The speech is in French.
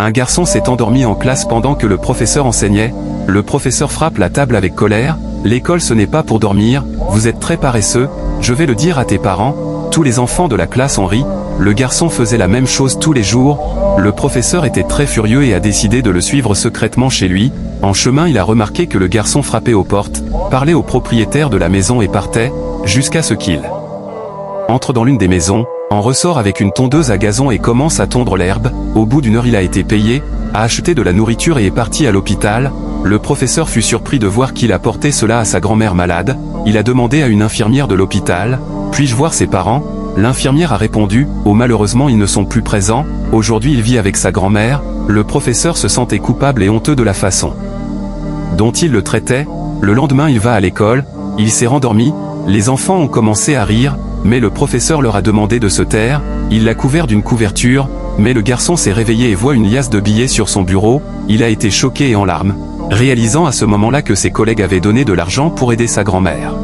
Un garçon s'est endormi en classe pendant que le professeur enseignait. Le professeur frappe la table avec colère. L'école ce n'est pas pour dormir, vous êtes très paresseux, je vais le dire à tes parents. Tous les enfants de la classe ont ri. Le garçon faisait la même chose tous les jours. Le professeur était très furieux et a décidé de le suivre secrètement chez lui. En chemin, il a remarqué que le garçon frappait aux portes, parlait au propriétaire de la maison et partait, jusqu'à ce qu'il entre dans l'une des maisons, en ressort avec une tondeuse à gazon et commence à tondre l'herbe. Au bout d'une heure, il a été payé, a acheté de la nourriture et est parti à l'hôpital. Le professeur fut surpris de voir qu'il apportait cela à sa grand-mère malade. Il a demandé à une infirmière de l'hôpital, « Puis-je voir ses parents ?» L'infirmière a répondu, « Oh, malheureusement ils ne sont plus présents, aujourd'hui il vit avec sa grand-mère. » Le professeur se sentait coupable et honteux de la façon dont il le traitait. Le lendemain il va à l'école, il s'est rendormi, les enfants ont commencé à rire, mais le professeur leur a demandé de se taire, il l'a couvert d'une couverture, mais le garçon s'est réveillé et voit une liasse de billets sur son bureau, il a été choqué et en larmes, réalisant à ce moment-là que ses collègues avaient donné de l'argent pour aider sa grand-mère.